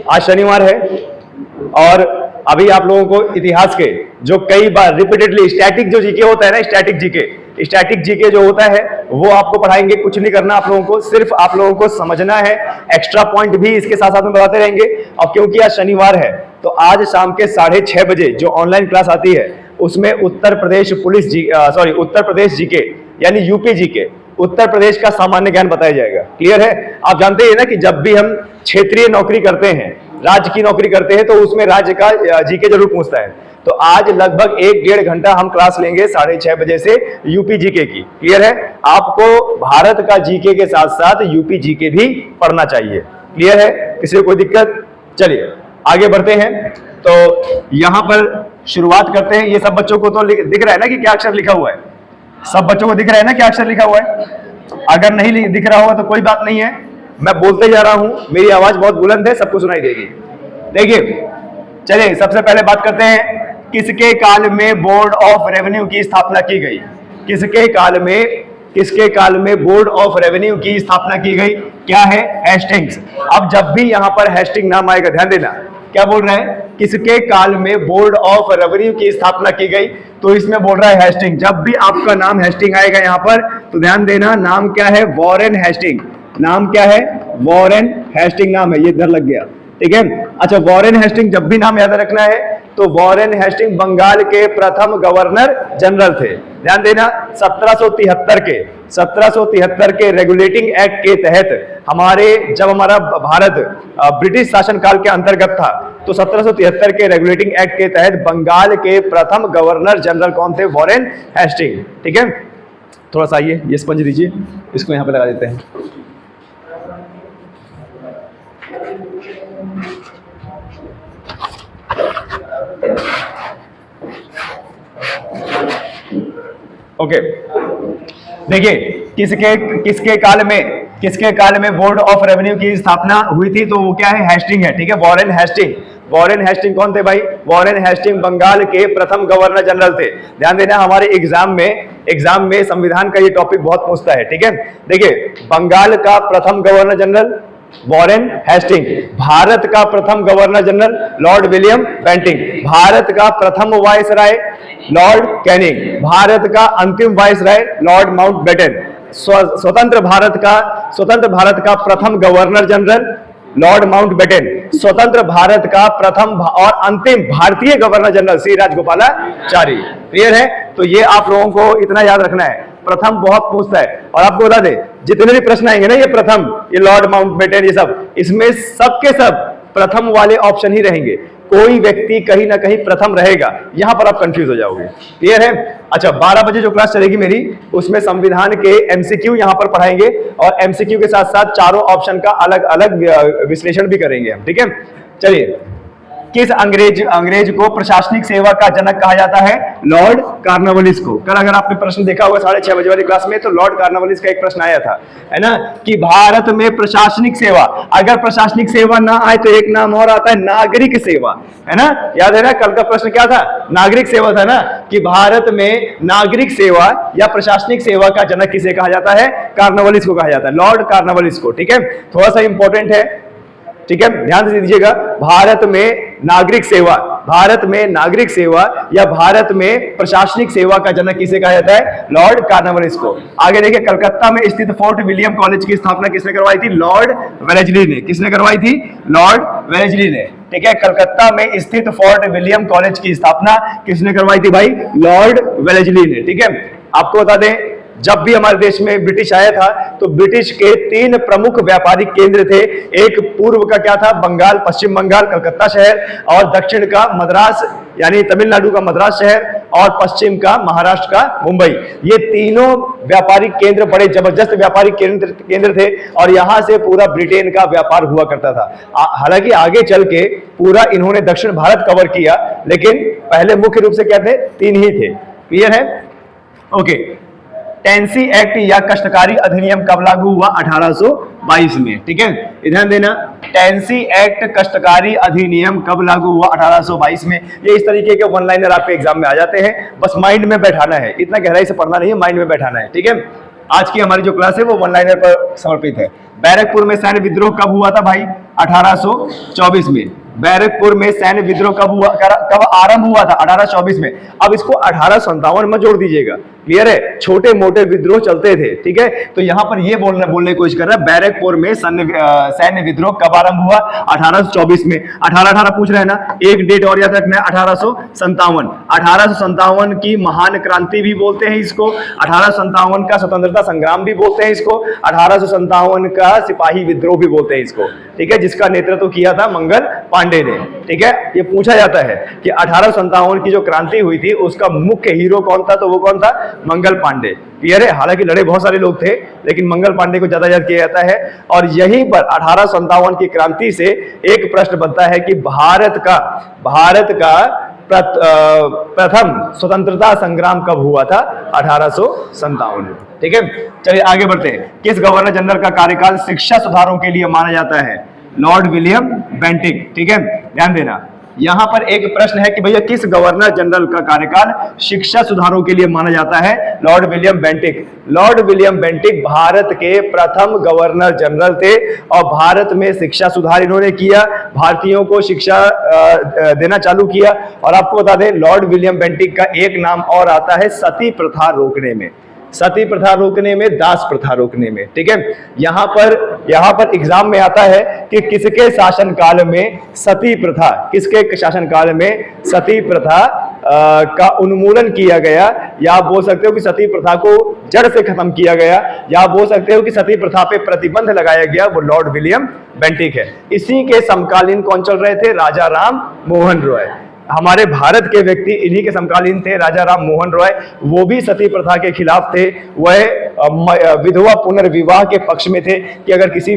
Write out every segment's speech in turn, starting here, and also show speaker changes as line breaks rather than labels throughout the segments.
आज शनिवार है और अभी आप लोगों को इतिहास के जो कई बार रिपीटेडली स्टैटिक जो जीके होता है ना, स्टैटिक जीके जो होता है वो आपको पढ़ाएंगे। कुछ नहीं करना आप लोगों को, सिर्फ आप लोगों को समझना है। एक्स्ट्रा पॉइंट भी इसके साथ साथ में बताते रहेंगे। अब क्योंकि आज शनिवार है तो आज शाम के 6:30 बजे जो ऑनलाइन क्लास आती है उसमें उत्तर प्रदेश जीके यानी यूपी जीके, उत्तर प्रदेश का सामान्य ज्ञान बताया जाएगा। क्लियर है? आप जानते हैं ना कि जब भी हम क्षेत्रीय नौकरी करते हैं, राज्य की नौकरी करते हैं, तो उसमें राज्य का जीके जरूर पूछता है। तो आज लगभग 1-1.5 घंटा हम क्लास लेंगे 6:30 बजे से यूपी जीके की। क्लियर है? आपको भारत का जीके के साथ साथ यूपी जीके भी पढ़ना चाहिए। क्लियर है? किसी को कोई दिक्कत? चलिए आगे बढ़ते हैं। तो यहां पर शुरुआत करते हैं। ये सब बच्चों को तो दिख रहा है ना कि क्या अक्षर लिखा हुआ है? सब बच्चों को दिख रहा है ना क्या अक्षर लिखा हुआ है? अगर नहीं दिख रहा होगा तो कोई बात नहीं है, मैं बोलते जा रहा हूं, मेरी आवाज बहुत बुलंद है, सबको सुनाई देगी। देखिए चलिए सबसे पहले बात करते हैं, किसके काल में बोर्ड ऑफ रेवेन्यू की स्थापना की गई? किसके काल में बोर्ड ऑफ रेवेन्यू की स्थापना की गई? क्या है? हेस्टिंग्स। अब जब भी यहां पर हेस्टिंग नाम आएगा, ध्यान देना क्या बोल रहा है, किसके काल में बोर्ड ऑफ रेवेन्यू की स्थापना की गई, तो इसमें बोल रहा है हेस्टिंग। जब भी आपका नाम हेस्टिंग आएगा यहां पर तो ध्यान देना, नाम क्या है? Warren Hasting. नाम क्या है? वॉरेन हेस्टिंग नाम है, ये इधर लग गया, ठीक है। अच्छा, वॉरेन हेस्टिंग जब भी नाम याद रखना है तो वॉरेन हेस्टिंग बंगाल के प्रथम गवर्नर जनरल थे। ध्यान देना, 1773 के रेगुलेटिंग एक्ट के तहत जब हमारा भारत ब्रिटिश शासनकाल के अंतर्गत था तो 1773 के रेगुलेटिंग एक्ट के तहत बंगाल के प्रथम गवर्नर जनरल कौन थे? Warren Hasting. ठीक है, थोड़ा सा आइए, ये स्पंज दीजिए, इसको यहां पे लगा देते हैं। ओके, देखिए किसके काल में बोर्ड ऑफ रेवेन्यू की स्थापना हुई थी, तो वो क्या है? हेस्टिंग है। ठीक है, वॉरेन हेस्टिंग कौन थे भाई? वॉरेन हेस्टिंग बंगाल के प्रथम गवर्नर जनरल थे। ध्यान देना, हमारे एग्जाम में संविधान का ये टॉपिक बहुत पूछता है। ठीक है, देखिए बंगाल का प्रथम governor general Warren Hasting, Bharat का प्रथम governor general Lord William Bentinck, Bharat का प्रथम वायसराय लॉर्ड कैनिंग, भारत का अंतिम वायसराय लॉर्ड माउंटबेटन, स्वतंत्र भारत का प्रथम गवर्नर जनरल लॉर्ड माउंटबेटन, स्वतंत्र भारत का प्रथम और अंतिम भारतीय governor general Shri Rajagopalachari. Clear है? तो ये आप लोगों को इतना याद रखना है, प्रथम बहुत पूछता है। और आपको बता दे, जितने भी प्रश्न आएंगे ना, ये प्रथम, ये लॉर्ड माउंटबेटन, ये सब, इसमें सबके सब प्रथम वाले ऑप्शन ही रहेंगे। कोई व्यक्ति कहीं ना कहीं प्रथम रहेगा, यहां पर आप कंफ्यूज हो जाओगे। क्लियर है? अच्छा, 12 बजे जो क्लास चलेगी मेरी, उसमें संविधान के एमसीक्यू यहां पर पढ़ाएंगे और एमसीक्यू के साथ साथ चारों ऑप्शन का अलग अलग विश्लेषण भी करेंगे हम। ठीक है, चलिए, किस अंग्रेज को प्रशासनिक सेवा का जनक कहा जाता है? लॉर्ड कॉर्नवालिस को। कल अगर आपने प्रश्न देखा होगा 6:30 बजे वाली क्लास में, तो लॉर्ड कॉर्नवालिस का एक प्रश्न आया था, है ना, कि भारत में प्रशासनिक सेवा, अगर प्रशासनिक सेवा ना आए तो एक नाम और आता है नागरिक सेवा, है ना। याद है ना, कल का प्रश्न क्या था? नागरिक सेवा था ना, कि भारत में नागरिक सेवा या प्रशासनिक सेवा का जनक किसे कहा जाता है? कॉर्नवालिस को कहा जाता है, लॉर्ड कॉर्नवालिस को। ठीक है, थोड़ा सा इंपॉर्टेंट है। ठीक है, ध्यान से दीजिएगा, भारत में नागरिक सेवा या भारत में प्रशासनिक सेवा का जनक किसे कहा जाता है? लॉर्ड कॉर्नवालिस को। आगे देखिए, कलकत्ता में स्थित फोर्ट विलियम कॉलेज की स्थापना किसने करवाई थी? लॉर्ड वेलेस्ली ने। किसने करवाई थी? लॉर्ड वेलेस्ली ने। ठीक है, कलकत्ता में स्थित फोर्ट विलियम कॉलेज की स्थापना किसने करवाई थी भाई? लॉर्ड वेलेस्ली ने। ठीक है, आपको बता दें, जब भी हमारे देश में ब्रिटिश आया था तो ब्रिटिश के 3 प्रमुख व्यापारिक केंद्र थे। एक पूर्व का क्या था? बंगाल, पश्चिम बंगाल, कलकत्ता शहर, और दक्षिण का मद्रास यानी तमिलनाडु का मद्रास शहर, और पश्चिम का महाराष्ट्र का मुंबई। ये तीनों व्यापारिक केंद्र बड़े जबरदस्त व्यापारिक केंद्र थे और यहां से पूरा ब्रिटेन का व्यापार हुआ करता था। हालांकि आगे चल के पूरा इन्होंने दक्षिण भारत कवर किया, लेकिन पहले मुख्य रूप से क्या थे? 3 ही थे। क्लियर है? ओके, टेंसी एक्ट या कष्टकारी अधिनियम कब लागू हुआ? 1822 में। ठीक है, ध्यान देना, टेंसी एक्ट कष्टकारी अधिनियम कब लागू हुआ? 1822 में। ये इस तरीके के वन लाइनर आपके एग्जाम में आ जाते हैं, बस माइंड में बैठाना है, इतना गहराई से पढ़ना नहीं है, माइंड में बैठाना है। ठीक है, आज की हमारी जो क्लास है वो वन लाइनर पर समर्पित है। बैरकपुर में सैन्य विद्रोह कब हुआ था भाई? 1824 में। बैरकपुर में सैन्य विद्रोह कब आरंभ हुआ था? 1824 में। अब इसको 1857 में जोड़ दीजिएगा, क्लियर है? छोटे मोटे विद्रोह चलते थे, ठीक है? तो यहां पर ये बोलने की कोशिश कर रहा है बैरकपुर में सैन्य विद्रोह कब आरंभ हुआ? 1824 में। 1818 पूछ रहे हैं ना, एक डेट और याद रखना है, 1857। 1857 की महान क्रांति भी बोलते हैं इसको, 1857 का स्वतंत्रता संग्राम भी बोलते हैं इसको, 1857 का सिपाही विद्रोह भी बोलते हैं इसको, ठीक है? जिसका नेतृत्व किया था मंगल पांडे ने, ठीक है? ये पूछा जाता है कि 1857 की जो क्रांति हुई थी उसका मुख्य हीरो कौन था? तो वो कौन था? मंगल पांडे, क्लियर है? हालांकि लड़े बहुत सारे लोग थे, लेकिन मंगल पांडे को ज्यादा याद किया जाता है। और यहीं पर 1857 की क्रांति से एक प्रश्न बनता है कि भारत का प्रथम स्वतंत्रता संग्राम कब हुआ था? 1857 में, ठीक है? चलिए आगे बढ़ते हैं। किस गवर्नर जनरल का कार्यकाल शिक्षा सुधारों के लिए माना जाता है? लॉर्ड विलियम बेंटिक, ठीक है? ध्यान देना, यहां पर एक प्रश्न है कि भैया किस गवर्नर जनरल का कार्यकाल शिक्षा सुधारों के लिए माना जाता है? Lord William Bentinck. Lord William Bentinck Bharat के प्रथम गवर्नर जनरल थे और भारत में शिक्षा सुधार इन्होंने किया, भारतीयों को शिक्षा देना चालू किया। और आपको बता दें, लॉर्ड विलियम बेंटिक का एक नाम और आता है सती प्रथा रोकने में, सती प्रथा रोकने में, दास प्रथा रोकने में, ठीक है? यहां पर एग्जाम में आता है कि किसके शासनकाल में सती प्रथा, किसके शासनकाल में सती प्रथा का उन्मूलन किया गया, या आप बोल सकते हो कि सती प्रथा को जड़ से खत्म किया गया, या आप बोल सकते हो कि सती प्रथा पे प्रतिबंध लगाया गया, वो लॉर्ड विलियम बेंटिक है। इसी के समकालीन कौन चल रहे थे? राजा राम मोहन रॉय। हमारे भारत के व्यक्ति इन्हीं के समकालीन थे, राजा राम मोहन रॉय। वो भी सती प्रथा के खिलाफ थे, वह विधवा पुनर्विवाह के पक्ष में थे कि अगर किसी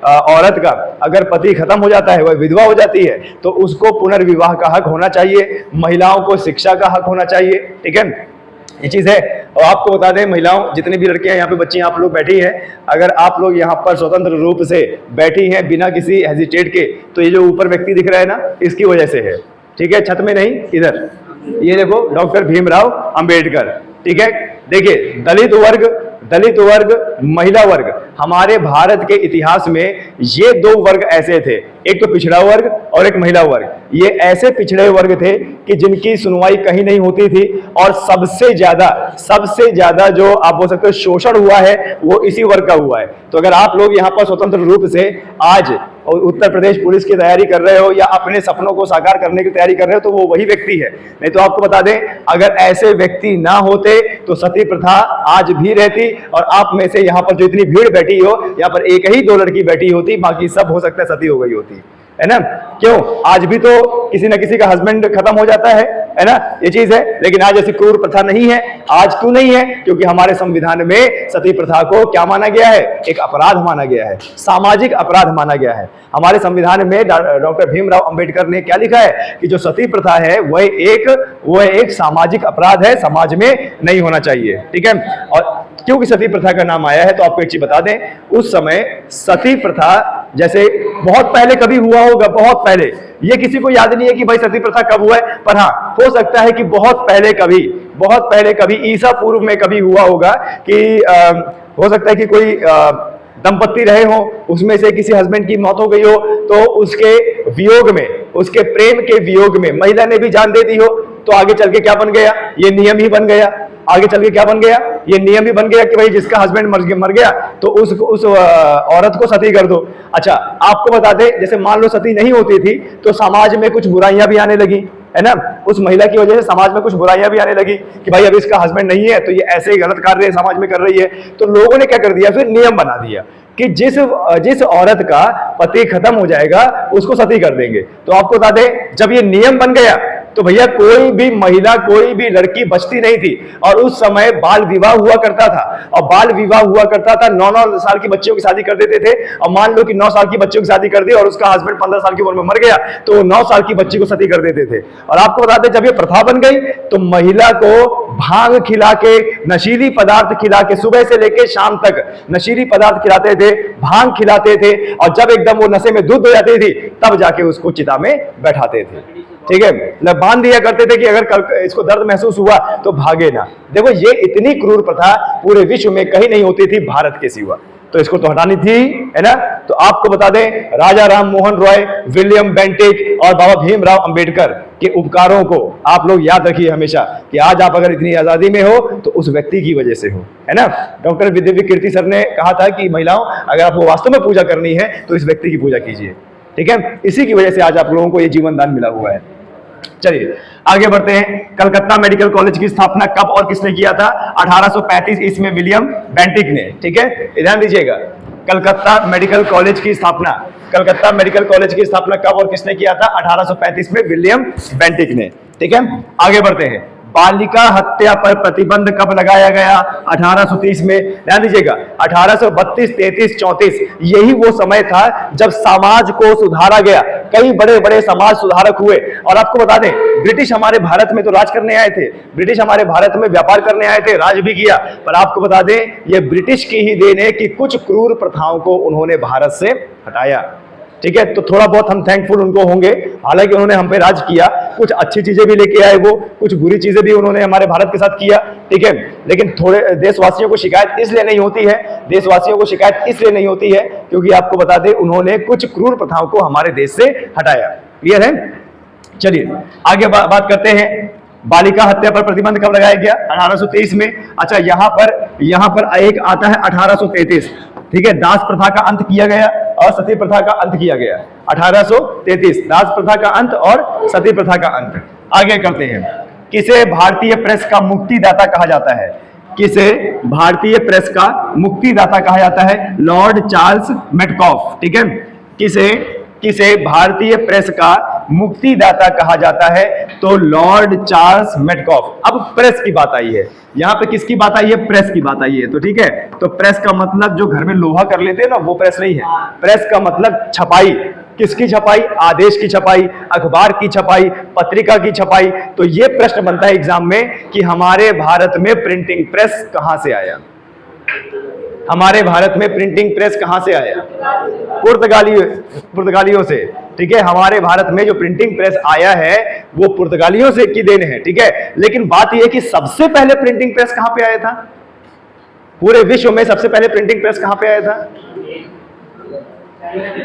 औरत का अगर पति खत्म हो जाता है, वह विधवा हो जाती है, तो उसको पुनर्विवाह का हक होना चाहिए, महिलाओं को शिक्षा का हक होना चाहिए, ठीक है? ये चीज है। और आपको बता दें, महिलाओं, जितनी भी लड़कियां यहाँ पे बच्ची आप लोग बैठी हैं, अगर आप लोग यहाँ पर स्वतंत्र रूप से बैठी हैं बिना किसी हेजिटेट के, तो ये जो ऊपर व्यक्ति दिख रहा है ना, इसकी वजह से है, ठीक है? छत में नहीं, इधर ये देखो, डॉक्टर भीमराव अंबेडकर, ठीक है? देखिए, दलित वर्ग, महिला वर्ग, हमारे भारत के इतिहास में ये दो वर्ग ऐसे थे, एक तो पिछड़ा वर्ग और एक महिला वर्ग। ये ऐसे पिछड़े वर्ग थे कि जिनकी सुनवाई कहीं नहीं होती थी, और सबसे ज्यादा जो आप बोल सकते हो शोषण हुआ है, वो इसी वर्ग का हुआ है। तो अगर आप लोग यहाँ पर स्वतंत्र रूप से आज उत्तर प्रदेश पुलिस की तैयारी कर रहे हो या अपने सपनों को साकार करने की तैयारी कर रहे हो, तो वो वही व्यक्ति है। नहीं तो आपको बता दें, अगर ऐसे व्यक्ति ना होते तो सती प्रथा आज भी रहती, और आप में से यहाँ पर जो इतनी भीड़ बैठी हो, यहाँ पर एक ही दो लड़की बैठी होती, बाकी सब हो सकता है सती हो गई होती, है ना? क्यों? आज भी तो किसी न किसी का हस्बैंड खत्म हो जाता है ना? ये चीज है। लेकिन आज ऐसी क्रूर प्रथा नहीं है। आज क्यों नहीं है? क्योंकि हमारे संविधान में सती प्रथा को क्या माना गया है? एक अपराध माना गया है, सामाजिक अपराध माना गया है। हमारे संविधान में डॉक्टर भीमराव अंबेडकर ने क्या लिखा है कि जो सती प्रथा है वह एक सामाजिक अपराध है, समाज में नहीं होना चाहिए, ठीक है? और क्योंकि सती प्रथा का नाम आया है, तो आपको एक चीज बता दें, उस समय सती प्रथा जैसे बहुत पहले कभी हुआ होगा, बहुत पहले, ये किसी को याद नहीं है कि भाई सती प्रथा कब हुआ है, पर हाँ हो सकता है कि बहुत पहले कभी ईसा पूर्व में कभी हुआ होगा कि हो सकता है कि कोई दंपत्ति रहे हो, उसमें से किसी हस्बैंड की मौत हो गई हो, तो उसके वियोग में, उसके प्रेम के वियोग में महिला ने भी जान दे दी हो, तो आगे चल के क्या बन गया? ये नियम ही बन गया। आगे चल के क्या बन गया? ये नियम ही बन गया कि भाई जिसका हस्बैंड मर गया तो उस औरत को सती कर दो। अच्छा, आपको बता दें, जैसे मान लो सती नहीं होती थी तो समाज में कुछ बुराइयां भी आने लगी, है ना? उस महिला की वजह से समाज में कुछ बुराइयां भी आने लगी कि भाई अब इसका हस्बैंड नहीं है तो ये ऐसे ही गलत कार्य समाज में कर रही है। तो लोगों ने क्या कर दिया, फिर नियम बना दिया कि जिस औरत का पति खत्म हो जाएगा उसको सती कर देंगे। तो आपको बता दें, जब ये नियम बन गया तो भैया कोई भी महिला, कोई भी लड़की बचती नहीं थी। और उस समय बाल विवाह हुआ करता था, और बाल विवाह हुआ करता था, 9-9 साल की बच्चियों की शादी कर देते थे। और मान लो कि 9 साल की बच्चियों की शादी कर दी और उसका हस्बैंड 15 साल की उम्र में मर गया, तो 9 साल की बच्ची को सती कर देते थे। और आपको बता दें, जब ये प्रथा बन गई तो महिला को भांग खिला के, नशीली पदार्थ खिला के, सुबह से लेकर शाम तक नशीली पदार्थ खिलाते थे, भांग खिलाते थे, और जब एकदम वो नशे में धुत हो जाती थी तब जाके उसको चिता में बैठाते थे। ठीक है, मतलब बांध दिया करते थे कि अगर इसको दर्द महसूस हुआ तो भागे ना। देखो ये इतनी क्रूर प्रथा पूरे विश्व में कहीं नहीं होती थी भारत के सिवा, तो इसको तो हटानी थी, है ना। तो आपको बता दें राजा राम मोहन रॉय, विलियम बेंटिक और बाबा भीमराव अंबेडकर के उपकारों को आप लोग याद रखिए हमेशा कि आज आप अगर इतनी आजादी में हो तो उस व्यक्ति की वजह से हो, है ना। डॉक्टर विद्यावी कीर्ति सर ने कहा था कि महिलाओं अगर आपको वास्तव में पूजा करनी है तो इस व्यक्ति की पूजा कीजिए, ठीक है। इसी की वजह से आज आप लोगों को ये जीवन दान मिला हुआ है। चलिए आगे बढ़ते हैं। कलकत्ता मेडिकल कॉलेज की स्थापना कब और किसने किया था? 1835 ईस्वी में विलियम बेंटिक ने, ठीक है, ध्यान दीजिएगा। कलकत्ता मेडिकल कॉलेज की स्थापना, कलकत्ता मेडिकल कॉलेज की स्थापना कब और किसने किया था? 1835 में विलियम बेंटिक ने, ठीक है। आगे बढ़ते हैं। बालिका हत्या पर प्रतिबंध कब लगाया गया? 1830 में। ध्यान दीजिएगा 1832, 33, 34 यही वो समय था जब समाज को सुधारा गया। कई बड़े बड़े समाज सुधारक हुए। और आपको बता दें ब्रिटिश हमारे भारत में तो राज करने आए थे, ब्रिटिश हमारे भारत में व्यापार करने आए थे, राज भी किया, पर आपको बता दें ये ब्रिटिश की ही देन है कि कुछ क्रूर प्रथाओं को उन्होंने भारत से हटाया, ठीक है। तो थोड़ा बहुत हम थैंकफुल उनको होंगे, हालांकि उन्होंने हम पे राज किया, कुछ अच्छी चीजें भी लेके आए वो, कुछ बुरी चीजें भी उन्होंने हमारे भारत के साथ किया, ठीक है। लेकिन थोड़े देशवासियों को शिकायत इसलिए नहीं होती है, देशवासियों को शिकायत इसलिए नहीं होती है क्योंकि आपको बता दें उन्होंने कुछ क्रूर प्रथाओं को हमारे देश से हटाया। क्लियर है? चलिए आगे बात करते हैं। बालिका हत्या पर प्रतिबंध कब लगाया गया? 1823 में। अच्छा यहां पर एक आता है 1833, ठीक है। दास प्रथा का अंत किया गया और सती प्रथा का अंत किया गया। 1833 दास प्रथा का अंत और सती प्रथा का अंत। आगे करते हैं। किसे भारतीय प्रेस का मुक्तिदाता कहा जाता है? किसे भारतीय प्रेस का मुक्तिदाता कहा जाता है? लॉर्ड चार्ल्स मेडकॉफ, ठीक है। किसे भारतीय प्रेस का मुक्तिदाता कहा जाता है? तो लॉर्ड चार्ल्स मेडकॉफ। अब प्रेस की बात आई है, यहां पे किसकी बात आई है? प्रेस की बात आई है, तो ठीक है। तो प्रेस का मतलब जो घर में लोहा कर लेते हैं ना वो प्रेस नहीं है। प्रेस का मतलब छपाई। किसकी छपाई? आदेश की छपाई, अखबार की छपाई, पत्रिका की छपाई। तो ये प्रश्न बनता है एग्जाम में कि हमारे भारत में प्रिंटिंग प्रेस कहां से आया? हमारे भारत में प्रिंटिंग प्रेस कहां से आया? पुर्तगालियों से, ठीक है। हमारे भारत में जो प्रिंटिंग प्रेस आया है वो पुर्तगालियों से की देन है, ठीक है। लेकिन बात यह कि सबसे पहले प्रिंटिंग प्रेस कहां पे आया था? पूरे विश्व में सबसे पहले प्रिंटिंग प्रेस कहां पे आया था?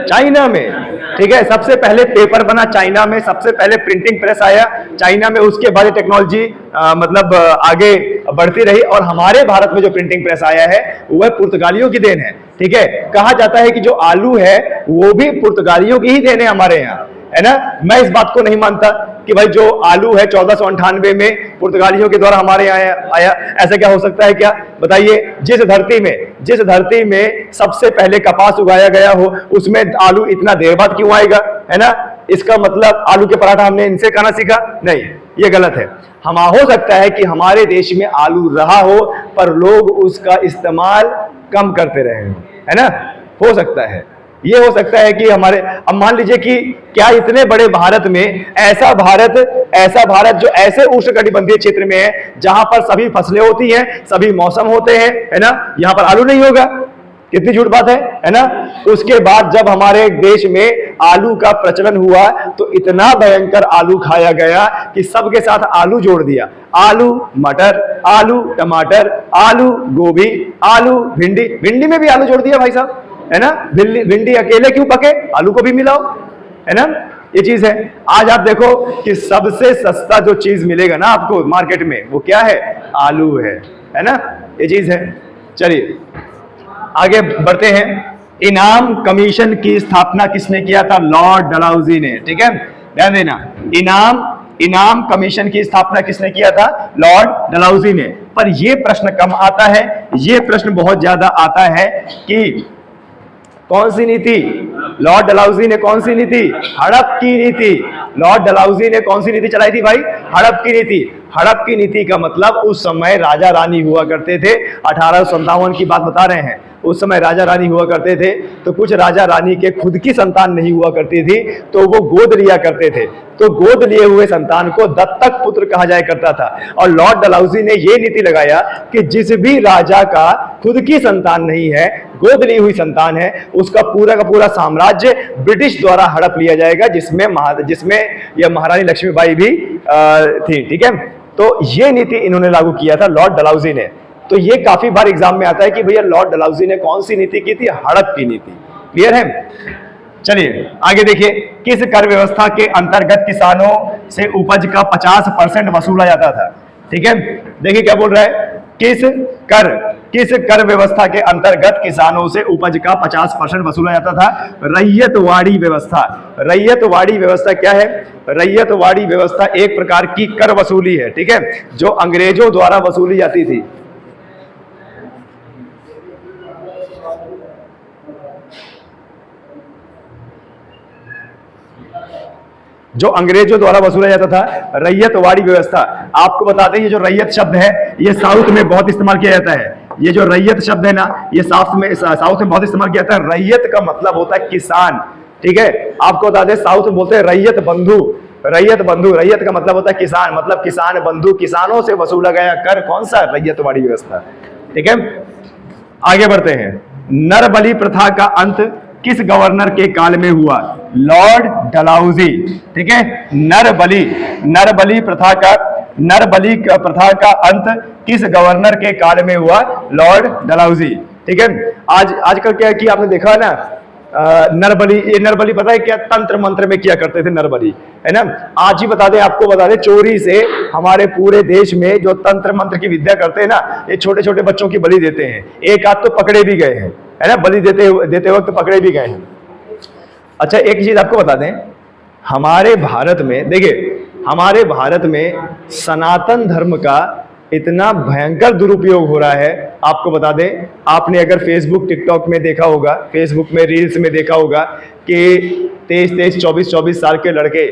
चाइना में, ठीक है। सबसे पहले पेपर बना चाइना में, सबसे पहले प्रिंटिंग प्रेस आया चाइना में। उसके बाद टेक्नोलॉजी मतलब आगे बढ़ती रही और हमारे भारत में जो प्रिंटिंग प्रेस आया है वह पुर्तगालियों की देन है, ठीक है। कहा जाता है कि जो आलू है वो भी पुर्तगालियों की ही देन है हमारे यहाँ, है ना। मैं इस बात को नहीं मानता कि भाई जो आलू है 1498 में पुर्तगालियों के द्वारा हमारे यहाँ आया। ऐसा क्या हो सकता है? क्या बताइए? जिस धरती में सबसे पहले कपास उगाया गया हो उसमें आलू इतना देर बाद क्यों आएगा, है ना। इसका मतलब आलू के पराठा हमने इनसे खाना सीखा? नहीं, ये गलत है। हो सकता है कि हमारे देश में आलू रहा हो पर लोग उसका इस्तेमाल कम करते रहे हो, है ना। हो सकता है, ये हो सकता है कि हमारे, अब मान लीजिए कि क्या इतने बड़े भारत में ऐसा भारत जो ऐसे उष्णकटिबंधीय क्षेत्र में है जहां पर सभी फसलें होती हैं, सभी मौसम होते हैं, है ना, यहां पर आलू नहीं होगा? कितनी झूठ बात है ना। उसके बाद जब हमारे देश में आलू का प्रचलन हुआ तो इतना भयंकर आलू खाया गया कि सबके साथ आलू जोड़ दिया। आलू मटर, आलू टमाटर, आलू गोभी, आलू भिंडी में भी आलू जोड़ दिया भाई साहब, है ना। भिंडी अकेले क्यों पके? आलू को भी मिलाओ, है ना। ये चीज है। आज आप देखो कि सबसे सस्ता जो चीज मिलेगा ना आपको मार्केट में वो क्या है? आलू है ना। ये चीज है। चलिए आगे बढ़ते हैं। इनाम कमीशन की स्थापना किसने किया था? लॉर्ड डलहौजी ने, ठीक है, ध्यान देना। इनाम कमीशन की स्थापना किसने किया था? लॉर्ड डलहौजी ने। पर यह प्रश्न कम आता है, यह प्रश्न बहुत ज्यादा आता है कि कौन सी नीति? लॉर्ड डलहौजी ने कौन सी नीति? हड़प की नीति। लॉर्ड डलहौजी ने कौन सी नीति चलाई थी भाई? हड़प की नीति। हड़प की नीति का मतलब उस समय राजा रानी हुआ करते थे, 1857 की बात बता रहे हैं। उस समय राजा रानी हुआ करते थे, तो कुछ राजा रानी के खुद की संतान नहीं हुआ करती थी, तो वो गोद लिया करते थे। तो गोद लिए हुए संतान को दत्तक पुत्र कहा जाया करता था। और लॉर्ड डलहौजी ने ये नीति लगाया कि जिस भी राजा का खुद की संतान नहीं है, गोद ली हुई संतान है, उसका पूरा का पूरा साम्राज्य ब्रिटिश द्वारा हड़प लिया जाएगा, जिसमें यह महारानी लक्ष्मीबाई भी थी। ठीक है, तो ये नीति इन्होंने लागू किया था लॉर्ड डलहौजी ने। तो ये काफी बार एग्जाम में आता है कि भैया लॉर्ड डलहौजी ने कौन सी नीति की थी? हड़प की नीति। क्लियर है? चलिए आगे देखिए, किस कर व्यवस्था के अंतर्गत किसानों से उपज का 50% वसूला जाता था? ठीक है, देखिए क्या बोल रहा है, किस कर व्यवस्था के अंतर्गत किसानों से उपज का 50% वसूला जाता था? रैयतवाड़ी व्यवस्था। रैयतवाड़ी व्यवस्था क्या है? रैयतवाड़ी व्यवस्था एक प्रकार की कर वसूली है, ठीक है, जो अंग्रेजों द्वारा वसूली जाती थी। जो अंग्रेजों द्वारा वसूला जाता था, रैयतवाड़ी व्यवस्था। आपको बता दें, ये जो रैयत शब्द है, ये साउथ में बहुत इस्तेमाल किया जाता है। ये जो रैयत शब्द है ना, ये साउथ में बहुत इस्तेमाल किया जाता है। रैयत का मतलब होता है किसान। ठीक है, आपको बता दें, साउथ में बोलते हैं रैयत बंधु। रैयत बंधु, रैयत का मतलब होता है किसान, मतलब किसान बंधु, किसानों से वसूला गया कर कौन सा? रैयतवाड़ी व्यवस्था। ठीक है, आगे बढ़ते हैं। नर बलि प्रथा का अंत किस गवर्नर के काल में हुआ? लॉर्ड डलहौजी। ठीक है, नर बलि प्रथा का अंत किस गवर्नर के काल में हुआ? लॉर्ड डलहौजी। ठीक है, आजकल क्या है कि आपने देखा है ना, नरबली, ये नरबली पता है क्या? तंत्र मंत्र में किया करते थे नरबली, है ना। आज ही बता दें, आपको बता दें, चोरी से हमारे पूरे देश में जो तंत्र मंत्र की विद्या करते हैं ना, ये छोटे छोटे बच्चों की बलि देते हैं। एक आध तो पकड़े भी गए हैं, है ना, बलि देते वक्त पकड़े भी गए हैं। अच्छा, एक चीज आपको बता दें, हमारे भारत में, देखिए हमारे भारत में सनातन धर्म का इतना भयंकर दुरुपयोग हो रहा है। आपको बता दें, आपने अगर फेसबुक टिकटॉक में देखा होगा, फेसबुक में रील्स में देखा होगा कि 23-23, 24-24 साल के लड़के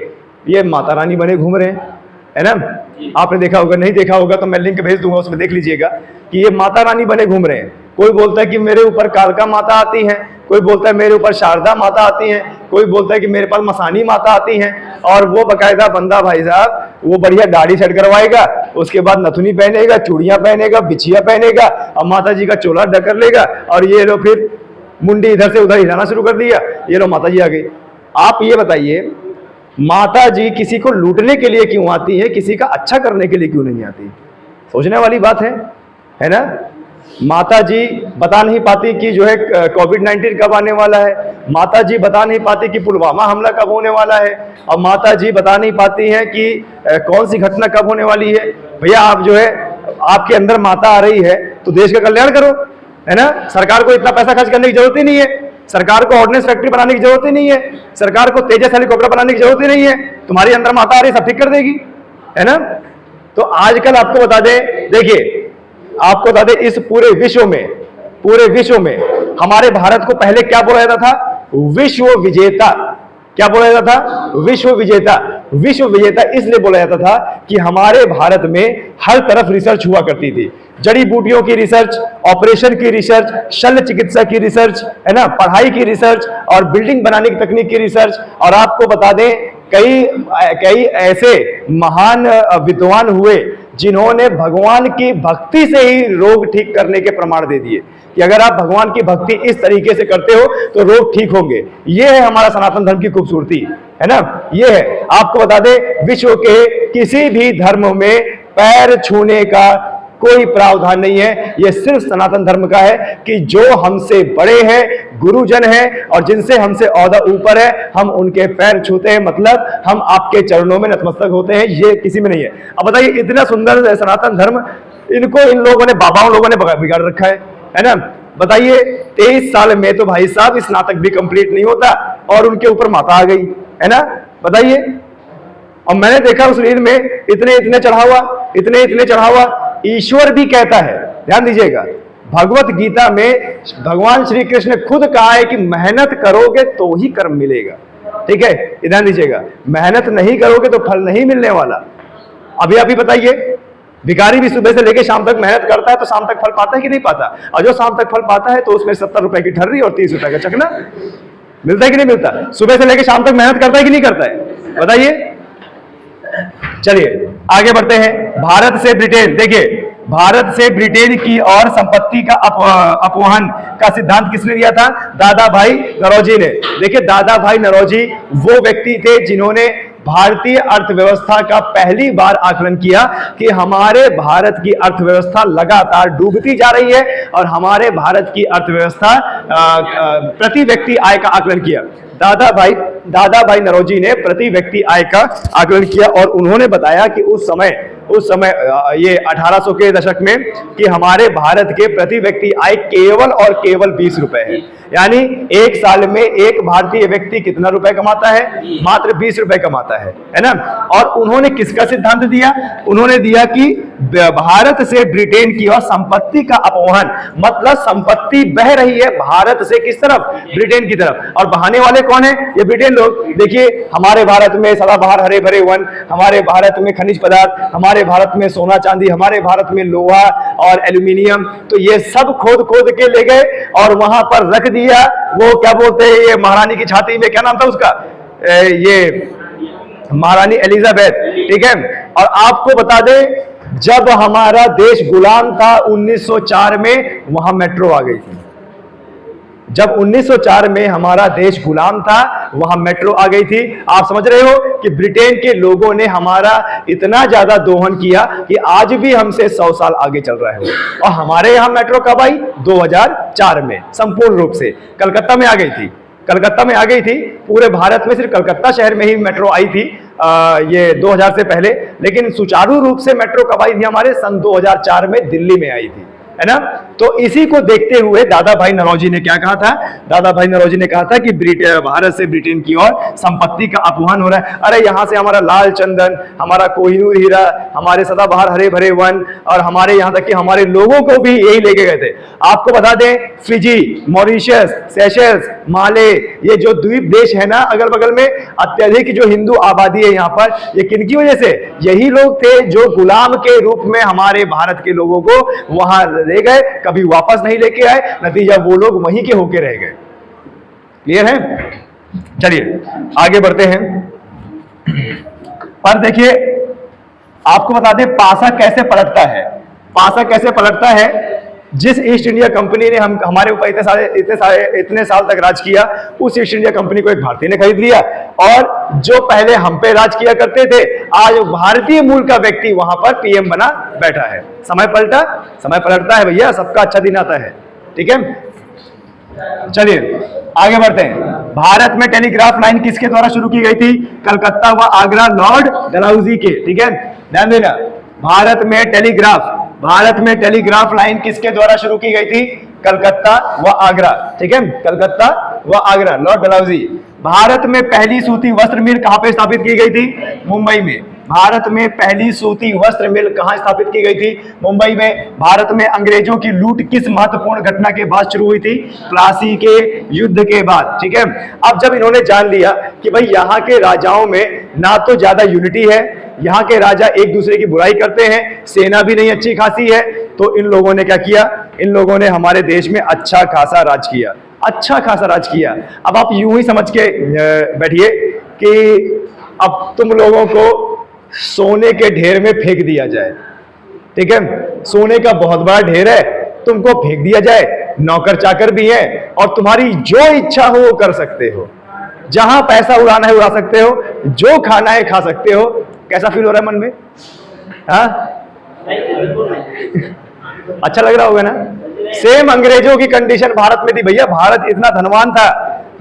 ये माता रानी बने घूम रहे हैं, है ना। आपने देखा होगा, नहीं देखा होगा तो मैं लिंक भेज दूंगा, उसमें देख लीजिएगा कि ये माता रानी बने घूम रहे हैं। कोई बोलता है कि मेरे ऊपर कालका माता आती हैं, कोई बोलता है मेरे ऊपर शारदा माता आती हैं, कोई बोलता है कि मेरे पास मसानी माता आती हैं। और वो बकायदा बंदा भाई साहब, वो बढ़िया दाढ़ी सेट करवाएगा, उसके बाद नथुनी पहनेगा, चूड़ियां पहनेगा, बिछिया पहनेगा, और माता जी का चोला ढक लेगा, और ये लो फिर मुंडी इधर से उधर हिलाना शुरू कर दिया, ये लो माता जी आ गई। आप ये बताइए, माता जी किसी को लूटने के लिए क्यों आती है, किसी का अच्छा करने के लिए क्यों नहीं आती? सोचने वाली बात है ना। माता जी बता नहीं पाती कि जो है कोविड-19 कब आने वाला है, माता जी बता नहीं पाती कि पुलवामा हमला कब होने वाला है, और माता जी बता नहीं पाती हैं कि कौन सी घटना कब होने वाली है। भैया, आप जो है, आपके अंदर माता आ रही है तो देश का कल्याण करो, है ना। सरकार को इतना पैसा खर्च करने की जरूरत ही नहीं है, सरकार को ऑर्डिनेंस फैक्ट्री बनाने की जरूरत ही नहीं है, सरकार को तेजस हेलीकॉप्टर बनाने की जरूरत ही नहीं है। तुम्हारी अंदर माता आ रही है, सब ठीक कर देगी, है ना। तो आजकल आपको बता दें, देखिए आपको बता दें, इस पूरे विश्व में हमारे भारत को पहले क्या बोला जाता था? विश्व विजेता। क्या बोला जाता था? विश्व विजेता। विश्व विजेता इसलिए बोला जाता था कि हमारे भारत में हर तरफ रिसर्च हुआ करती थी। जड़ी बूटियों की रिसर्च, ऑपरेशन की रिसर्च, शल्य चिकित्सा की रिसर्च, है ना, पढ़ाई की रिसर्च, और बिल्डिंग बनाने की तकनीक की रिसर्च। और आपको बता दें, कई ऐसे महान विद्वान हुए जिन्होंने भगवान की भक्ति से ही रोग ठीक करने के प्रमाण दे दिए कि अगर आप भगवान की भक्ति इस तरीके से करते हो तो रोग ठीक होंगे। ये है हमारा सनातन धर्म की खूबसूरती, है ना। ये है, आपको बता दें, विश्व के किसी भी धर्म में पैर छूने का कोई प्रावधान नहीं है। यह सिर्फ सनातन धर्म का है कि जो हमसे बड़े हैं, गुरुजन हैं, और जिनसे हमसे औहदा ऊपर है, हम उनके पैर छूते हैं, मतलब हम आपके चरणों में नतमस्तक होते हैं। ये किसी में नहीं है। अब बताइए, इतना सुंदर सनातन धर्म, इनको इन लोगों ने, बाबाओं लोगों ने बिगाड़ रखा है ना। बताइए, 23 साल में तो भाई साहब स्नातक भी कंप्लीट नहीं होता और उनके ऊपर माता आ गई, है ना। बताइए, और मैंने देखा उस रील में इतने चढ़ा हुआ ईश्वर भी कहता है, ध्यान दीजिएगा, भगवत गीता में भगवान श्री कृष्ण ने खुद कहा है कि मेहनत करोगे तो ही कर्म मिलेगा। ठीक है, ध्यान दीजिएगा, मेहनत नहीं करोगे तो फल नहीं मिलने वाला। अभी बताइए, भिखारी भी सुबह से लेकर शाम तक मेहनत करता है तो शाम तक फल पाता है कि नहीं पाता? और जो शाम तक फल पाता है तो उसमें 70 रुपए की ठर्री और 30 रुपए का चकना मिलता है कि नहीं मिलता? सुबह से लेकर शाम तक मेहनत करता है कि नहीं करता है? बताइए। चलिए आगे बढ़ते हैं। भारत से ब्रिटेन, देखिए भारत से ब्रिटेन की और संपत्ति का अपवहन का सिद्धांत किसने दिया था? दादा भाई नौरोजी ने। देखिए दादा भाई नौरोजी वो व्यक्ति थे जिन्होंने भारतीय अर्थव्यवस्था का पहली बार आकलन किया कि हमारे भारत की अर्थव्यवस्था लगातार डूबती जा रही है और हमारे भारत की अर्थव्यवस्था प्रति व्यक्ति आय का आकलन किया। दादा भाई नौरोजी ने प्रति व्यक्ति आय का आकलन किया और उन्होंने बताया कि उस समय ये 1800 के दशक में कि हमारे भारत के प्रति व्यक्ति आय केवल और केवल 20 रुपए है। यानी एक साल में एक भारतीय व्यक्ति कितना रुपए कमाता है? मात्र 20 रुपए कमाता है ना। और उन्होंने किसका सिद्धांत दिया? उन्होंने दिया कि भारत से ब्रिटेन की और संपत्ति का अपवहन, मतलब संपत्ति बह रही है भारत से किस तरफ? ब्रिटेन की तरफ। और बहाने वाले कौन है? ये ब्रिटेन लोग। देखिए हमारे भारत में सदाबहार हरे भरे वन, हमारे भारत में खनिज पदार्थ, हमारे भारत में सोना चांदी, हमारे भारत में लोहा और एल्यूमिनियम, तो ये सब खोद के ले गए और वहां पर रख दिया। वो क्या बोलते हैं, ये महारानी की छाती में, क्या नाम था उसका, ये महारानी एलिजाबेथ, ठीक है। और आपको बता दें जब हमारा देश गुलाम था 1904 में, वहां मेट्रो आ गई थी। जब 1904 में हमारा देश गुलाम था वहां मेट्रो आ गई थी। आप समझ रहे हो कि ब्रिटेन के लोगों ने हमारा इतना ज्यादा दोहन किया कि आज भी हमसे 100 साल आगे चल रहा है। और हमारे यहां मेट्रो कब आई? 2004 में संपूर्ण रूप से। कलकत्ता में आ गई थी, कलकत्ता में आ गई थी। पूरे भारत में सिर्फ कलकत्ता शहर में ही मेट्रो आई थी ये 2000 से पहले। लेकिन सुचारू रूप से मेट्रो कब आई थी? हमारे सन 2004 में दिल्ली में आई थी, है ना। तो इसी को देखते हुए दादा भाई नौरोजी ने क्या कहा था? दादा भाई नौरोजी ने कहा था कि भारत से ब्रिटेन की ओर संपत्ति का अपहरण हो रहा है। अरे यहां से हमारा लाल चंदन, हमारा कोहिनूर हीरा, हमारे सदाबहार हरे भरे वन और हमारे यहां तक कि हमारे लोगों को भी यही लेके गए थे। आपको बता दें फिजी, मॉरिशस, सेशल्स, माले, ये जो द्वीप देश है ना अगल बगल में, अत्यधिक जो हिंदू आबादी है यहाँ पर, ये किनकी वजह से? यही लोग थे जो गुलाम के रूप में हमारे भारत के लोगों को वहां ले गए, कभी वापस नहीं लेके आए। नतीजा वो लोग वहीं के होके रह गए। क्लियर है? चलिए आगे बढ़ते हैं। पर देखिए आपको बता दें पासा कैसे पलटता है। पासा कैसे पलटता है? जिस ईस्ट इंडिया कंपनी ने हमारे ऊपर इतने साल तक राज किया, उस ईस्ट इंडिया कंपनी को एक भारतीय ने खरीद लिया और जो पहले हम पे राज किया करते थे, आज भारतीय मूल का व्यक्ति वहां पर पीएम बना बैठा है। समय पलटा, समय पलटता है भैया, सबका अच्छा दिन आता है। ठीक है, चलिए आगे बढ़ते हैं। भारत में टेलीग्राफ लाइन किसके द्वारा शुरू की गई थी? कलकत्ता व आगरा लॉर्ड डलहौजी के। ठीक है, ध्यान देना। भारत में टेलीग्राफ लाइन किसके द्वारा शुरू की गई थी? कलकत्ता व आगरा। ठीक है, कलकत्ता व आगरा, लॉर्ड डलहौजी। भारत में पहली सूती वस्त्र मिल कहां पे स्थापित की गई थी? मुंबई में। भारत में पहली सूती वस्त्र मिल कहां स्थापित की गई थी? मुंबई में। भारत में अंग्रेजों की लूट किस महत्वपूर्ण घटना के बाद शुरू हुई थी? प्लासी के युद्ध के बाद। ठीक है, अब जब इन्होंने जान लिया कि भाई यहाँ के राजाओं में ना तो ज्यादा यूनिटी है, यहाँ के राजा एक दूसरे की बुराई करते हैं, सेना भी नहीं अच्छी खासी है, तो इन लोगों ने क्या किया? इन लोगों ने हमारे देश में अच्छा खासा राज किया, अच्छा खासा राज किया। अब आप यूं ही समझ के बैठिए कि अब तुम लोगों को सोने के ढेर में फेंक दिया जाए। ठीक है, सोने का बहुत बड़ा ढेर है, तुमको फेंक दिया जाए, नौकर चाकर भी है और तुम्हारी जो इच्छा हो वो कर सकते हो, जहां पैसा उड़ाना है उड़ा सकते हो, जो खाना है खा सकते हो। कैसा फील हो रहा है मन में? हाँ, अच्छा लग रहा होगा ना? सेम अंग्रेजों की कंडीशन भारत में थी भैया। भारत इतना धनवान था,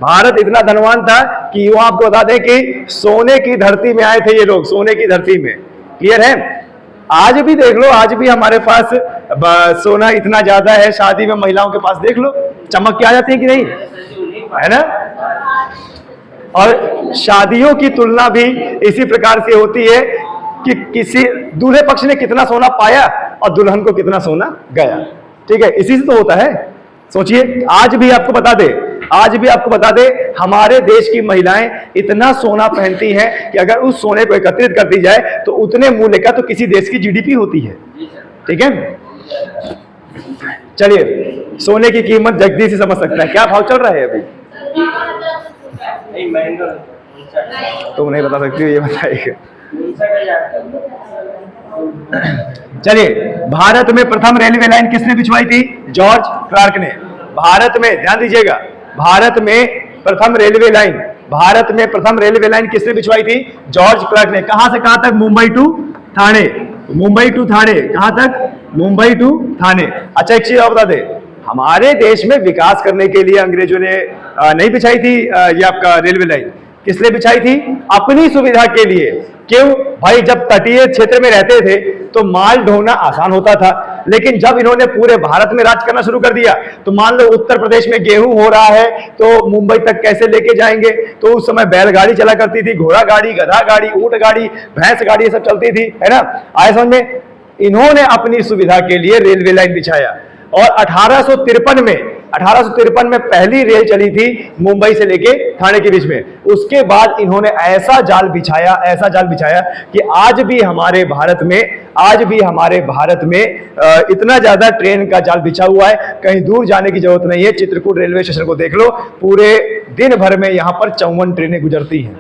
भारत इतना धनवान था कि वो आपको बता दें कि सोने की धरती में आए थे ये लोग, सोने की धरती में। क्लियर है? आज भी देख लो, आज भी हमारे पास सोना इतना ज्यादा है, शादी में महिलाओं के पास देख लो, चमक के आ जाती है कि नहीं, है ना? और शादियों की तुलना भी इसी प्रकार से होती है कि किसी दूल्हे पक्ष ने कितना सोना पाया और दुल्हन को कितना सोना गया। ठीक है, इसी से तो होता है। सोचिए, आज भी आपको बता दे, आज भी आपको बता दें, हमारे देश की महिलाएं इतना सोना पहनती हैं कि अगर उस सोने को एकत्रित कर दी जाए तो उतने मूल्य का तो किसी देश की जीडीपी होती है। ठीक है, चलिए सोने की कीमत जगदीश ही समझ सकता है, क्या भाव चल रहा है अभी? तुम नहीं बता सकती हो, ये बताइएगा। चलिए, भारत में प्रथम रेलवे लाइन किसने बिछवाई थी? जॉर्ज क्लार्क ने। भारत में, ध्यान दीजिएगा, भारत में प्रथम रेलवे लाइन किसने बिछवाई थी? जॉर्ज क्लार्क ने। कहां से कहां तक? मुंबई टू ठाणे। मुंबई टू ठाणे, कहां तक? मुंबई टू ठाणे। अच्छा, एक चीज और बता दे, हमारे देश में विकास करने के लिए अंग्रेजों ने नहीं बिछाई थी ये आपका रेलवे लाइन। किसने बिछाई थी? अपनी सुविधा के लिए। क्यों भाई? जब तटीय क्षेत्र में रहते थे तो माल ढोना आसान होता था, लेकिन जब इन्होंने पूरे भारत में राज करना शुरू कर दिया तो मान लो उत्तर प्रदेश में गेहूं हो रहा है तो मुंबई तक कैसे लेके जाएंगे? तो उस समय बैलगाड़ी चला करती थी, घोड़ा गाड़ी, गधा गाड़ी, ऊंट गाड़ी, भैंस गाड़ी, ये सब चलती थी, है ना? आए समझ में? इन्होंने अपनी सुविधा के लिए रेलवे लाइन बिछाया और 1853 में पहली रेल चली थी मुंबई से लेके ठाणे के बीच में। उसके बाद इन्होंने ऐसा जाल बिछाया कि आज भी हमारे भारत में इतना ज्यादा ट्रेन का जाल बिछा हुआ है, कहीं दूर जाने की जरूरत नहीं है। चित्रकूट रेलवे स्टेशन को देख लो, पूरे दिन भर में यहाँ पर 54 ट्रेनें गुजरती हैं।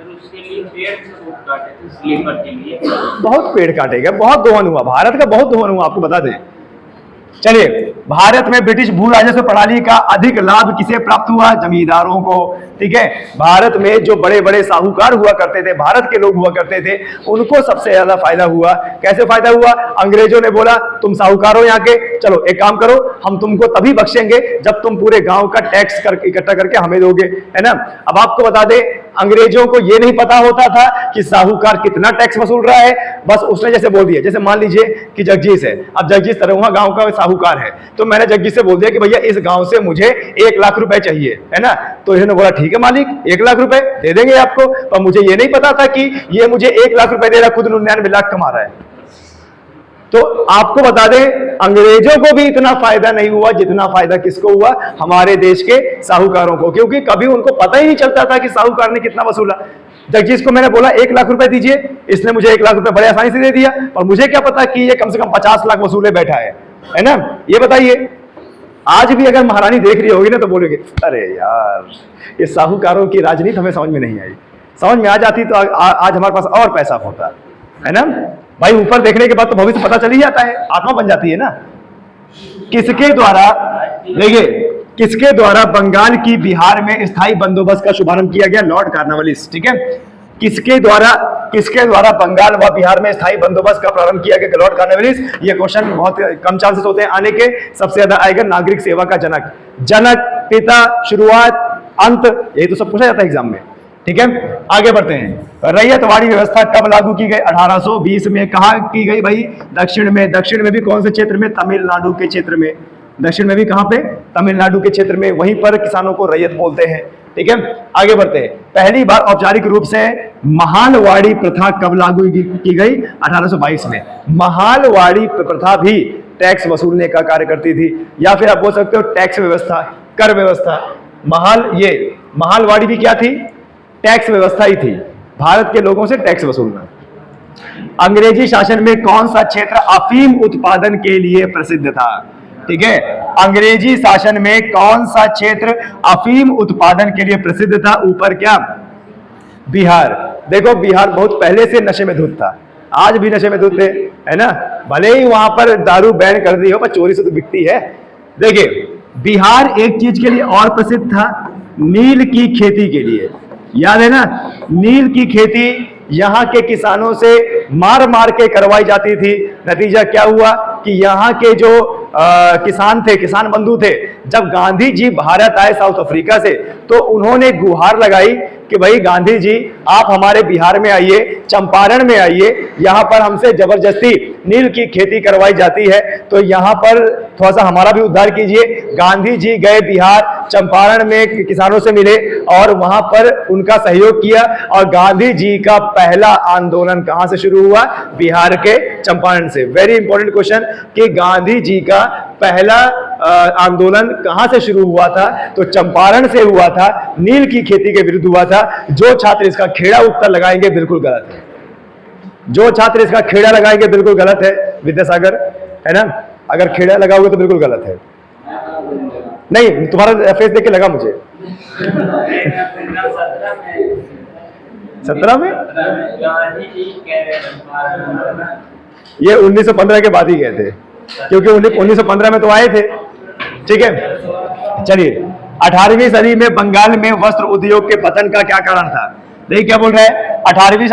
बहुत पेड़ काटे गए, बहुत दोहन हुआ, भारत का बहुत दोहन हुआ, आपको बता दें। चलिए, भारत में ब्रिटिश भू राजस्व प्रणाली का अधिक लाभ किसे प्राप्त हुआ? जमींदारों को। ठीक है, भारत में जो बड़े बड़े साहूकार हुआ करते थे, भारत के लोग हुआ करते थे, उनको सबसे ज्यादा फायदा हुआ। कैसे फायदा हुआ? अंग्रेजों ने बोला तुम साहूकार हो यहाँ के, चलो एक काम करो, हम तुमको तभी बख्शेंगे जब तुम पूरे गांव का टैक्स इकट्ठा करके हमें दोगे, है ना? अब आपको बता दें, अंग्रेजों को यह नहीं पता होता था कि साहूकार कितना टैक्स वसूल रहा है। बस उसने जैसे बोल दिया, जैसे मान लीजिए कि जगजीश है, अब जगजीश तरहुआ गांव का साहूकार है, तो मैंने जगजीश से बोल दिया कि भैया इस गांव से मुझे 1 लाख रुपए चाहिए, है ना? तो इन्होंने बोला ठीक है मालिक, 1 लाख रुपए दे देंगे आपको। पर मुझे ये नहीं पता था कि ये मुझे 1 लाख रुपए दे रहा, खुद 99 लाख कमा रहा है। तो आपको बता दें, अंग्रेजों को भी इतना फायदा नहीं हुआ जितना फायदा किसको हुआ? हमारे देश के साहूकारों को, क्योंकि कभी उनको पता ही नहीं चलता था कि साहूकार ने कितना वसूला। जगजीश को मैंने बोला 1 लाख रुपए दीजिए, इसने मुझे 1 लाख रुपए बड़े आसानी से दे दिया, और मुझे क्या पता कि ये कम से कम 50 लाख वसूले बैठा है ना? ये बताइए, आज भी अगर महारानी देख रही होगी ना तो बोलेगी अरे यार, ये साहूकारों की राजनीति हमें समझ में नहीं आई, समझ में आ जाती तो आज हमारे पास और पैसा होता, है ना भाई? ऊपर देखने के बाद तो भविष्य पता चल ही जाता है, आत्मा बन जाती है ना। किसके द्वारा, देखिए, किसके द्वारा बंगाल की बिहार में स्थायी बंदोबस्त का शुभारंभ किया गया? Lord Cornwallis. ठीक है, किसके द्वारा बंगाल व बिहार में स्थायी बंदोबस्त का प्रारंभ किया गया? Lord Cornwallis. ये क्वेश्चन बहुत कम चांसेस होते हैं आने के, सबसे ज्यादा आएगा नागरिक सेवा का जनक। पिता, शुरुआत, अंत, यही तो सब पूछा जाता है एग्जाम में। ठीक है, आगे बढ़ते हैं। रैयतवाड़ी व्यवस्था कब लागू की गई? 1820 में। कहा की गई भाई? दक्षिण में। दक्षिण में भी कौन से क्षेत्र में? तमिलनाडु के क्षेत्र में। दक्षिण में भी कहां पे? तमिलनाडु के क्षेत्र में। वहीं पर किसानों को रैयत बोलते हैं। ठीक है, आगे बढ़ते हैं। पहली बार औपचारिक रूप से महालवाड़ी प्रथा कब लागू की गई? 1822 में। महालवाड़ी प्रथा भी टैक्स वसूलने का कार्य करती थी, या फिर आप बोल सकते हो टैक्स व्यवस्था, कर व्यवस्था। महालवाड़ी भी क्या थी? टैक्स व्यवस्था ही थी, भारत के लोगों से टैक्स वसूलना। अंग्रेजी शासन में कौन सा क्षेत्र अफीम उत्पादन के लिए प्रसिद्ध था? ठीक है, अंग्रेजी शासन में कौन सा क्षेत्र अफीम उत्पादन के लिए प्रसिद्ध था? ऊपर क्या? बिहार। देखो, बिहार बहुत पहले से नशे में धुत था, आज भी नशे में धुत है, है ना? भले ही वहां पर दारू बैन कर दी हो, पर चोरी से तो बिकती है। देखिए, बिहार एक चीज के लिए और प्रसिद्ध था, नील की खेती के लिए। याद है ना? नील की खेती यहाँ के किसानों से मार मार के करवाई जाती थी। नतीजा क्या हुआ कि यहाँ के जो किसान थे, किसान बंधु थे, जब गांधी जी भारत आए साउथ अफ्रीका से, तो उन्होंने गुहार लगाई कि भाई गांधी जी आप हमारे बिहार में आइए, चंपारण में आइए, यहाँ पर हमसे जबरदस्ती नील की खेती करवाई जाती है, तो यहाँ पर थोड़ा सा हमारा भी उद्धार कीजिए। गांधी जी गए बिहार, चंपारण में किसानों से मिले और वहां पर उनका सहयोग किया, और गांधी जी का पहला आंदोलन कहां से शुरू हुआ? बिहार के चंपारण से। वेरी इंपॉर्टेंट क्वेश्चन कि गांधी जी का पहला आंदोलन कहां से शुरू हुआ था? तो चंपारण से हुआ था, नील की खेती के विरुद्ध हुआ था। जो छात्र इसका खेड़ा उत्तर लगाएंगे बिल्कुल गलत है, जो छात्र इसका खेड़ा लगाएंगे बिल्कुल गलत है। विद्यासागर, है ना? अगर खेड़ा लगाओगे तो बिल्कुल गलत है। नहीं, तुम्हारा फेस देख के लगा मुझे। 17 में ये 1915 के बाद ही गए थे, क्योंकि 1915 में तो आए थे। ठीक है, चलिए। 18वीं सदी में बंगाल में वस्त्र उद्योग के पतन का क्या कारण था? देखिए क्या बोल रहा है। 18वीं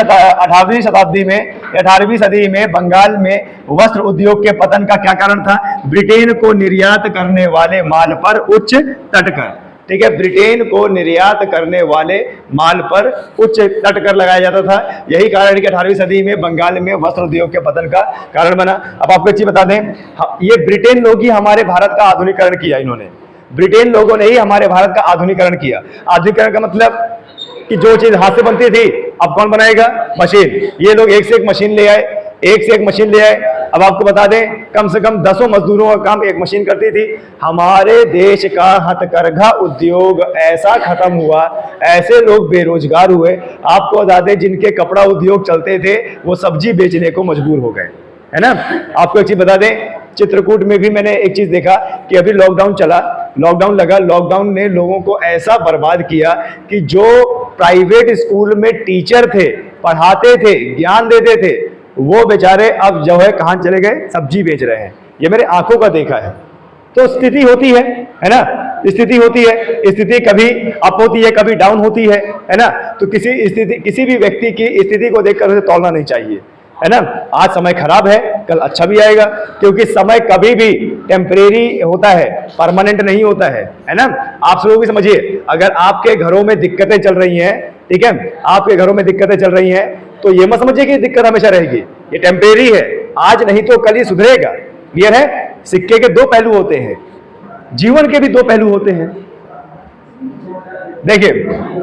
सदी में बंगाल में वस्त्र उद्योग के पतन का क्या कारण था? ब्रिटेन को निर्यात करने वाले माल पर उच्च तट कर। ठीक है, ब्रिटेन को निर्यात करने वाले माल पर उच्च तट कर लगाया जाता था। यही कारण है कि 18वीं सदी में बंगाल में वस्त्र उद्योग के पतन का कारण बना। अब आपको एक चीज बता दें, ये ब्रिटेन लोग ही हमारे भारत का आधुनिकीकरण किया। इन्होंने, ब्रिटेन लोगों ने ही हमारे भारत का आधुनिकीकरण किया। आधुनिकीकरण का मतलब कि जो चीज हाथ से बनती थी अब कौन बनाएगा? मशीन। ये लोग एक से एक मशीन ले आए, एक से एक मशीन ले आए। अब आपको बता दें, कम से कम 10 मजदूरों का काम एक मशीन करती थी। हमारे देश का हथकरघा उद्योग ऐसा खत्म हुआ, ऐसे लोग बेरोजगार हुए। आपको बता दें, जिनके कपड़ा उद्योग चलते थे वो सब्जी बेचने को मजबूर हो गए, है ना? आपको एक चीज बता दें, चित्रकूट में भी मैंने एक चीज देखा कि अभी लॉकडाउन चला, लॉकडाउन लगा, लॉकडाउन ने लोगों को ऐसा बर्बाद किया कि जो प्राइवेट स्कूल में टीचर थे, पढ़ाते थे, ज्ञान देते थे, वो बेचारे अब जो है कहां चले गए? सब्जी बेच रहे हैं। ये मेरे आंखों का देखा है। तो स्थिति होती है ना? स्थिति होती है, स्थिति कभी अप होती है, कभी डाउन होती है ना? तो किसी भी व्यक्ति की स्थिति को देखकर उसे तौलना नहीं चाहिए, है ना? आज समय खराब है, कल अच्छा भी आएगा, क्योंकि समय कभी भी टेम्परेरी होता है, परमानेंट नहीं होता है ना? आप लोग भी समझिए, अगर आपके घरों में दिक्कतें चल रही हैं, ठीक है, आपके घरों में दिक्कतें चल रही हैं, तो ये मत समझिए कि दिक्कत हमेशा रहेगी, ये टेम्परेरी है, आज नहीं तो कल ही सुधरेगा। क्लियर है? सिक्के के दो पहलू होते हैं, जीवन के भी दो पहलू होते हैं। देखिए,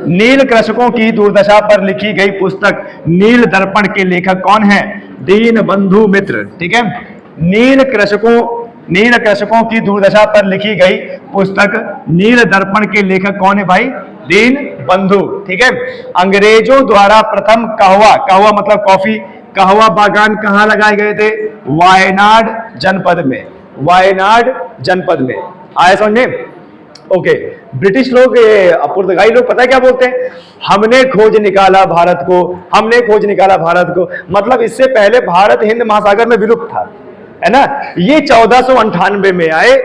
नील कृषकों की दुर्दशा पर लिखी गई पुस्तक नील दर्पण के लेखक कौन है? दीन बंधु मित्र। ठीक है, नील कृषकों की दुर्दशा पर लिखी गई पुस्तक नील दर्पण के लेखक कौन है भाई? दीन बंधु। ठीक है, अंग्रेजों द्वारा प्रथम कहवा मतलब कॉफी, कहवा बागान कहां लगाए गए थे? वायनाड जनपद में, वायनाड जनपद में। आया समझ में? ओके, ब्रिटिश लोग, पुर्तगाली लोग पता है क्या बोलते हैं? हमने खोज निकाला भारत को, हमने खोज निकाला भारत को। मतलब इससे पहले भारत हिंद महासागर में विलुप्त था, है ना? ये 1498 में आए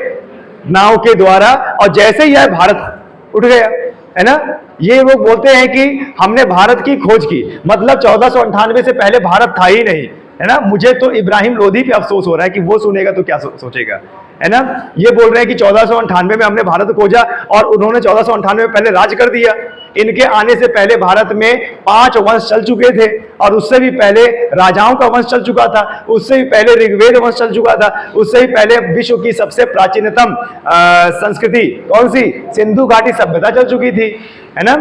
नाव के द्वारा, और जैसे ही आए भारत उठ गया, है ना? ये लोग बोलते हैं कि हमने भारत की खोज की, मतलब 1498 से पहले भारत था ही नहीं, है ना? मुझे तो इब्राहिम लोधी पे अफसोस हो रहा है कि वो सुनेगा तो क्या सोचेगा, है ना? ये बोल रहे हैं कि 1498 में हमने भारत खोजा और उन्होंने 1498 में पहले राज कर दिया। इनके आने से पहले भारत में 5 वंश चल चुके थे, और उससे भी पहले राजाओं का वंश चल चुका था, उससे भी पहले ऋग्वेद वंश चल चुका था, उससे भी पहले विश्व की सबसे प्राचीनतम संस्कृति कौन सी? सिंधु घाटी सभ्यता चल चुकी थी, है ना?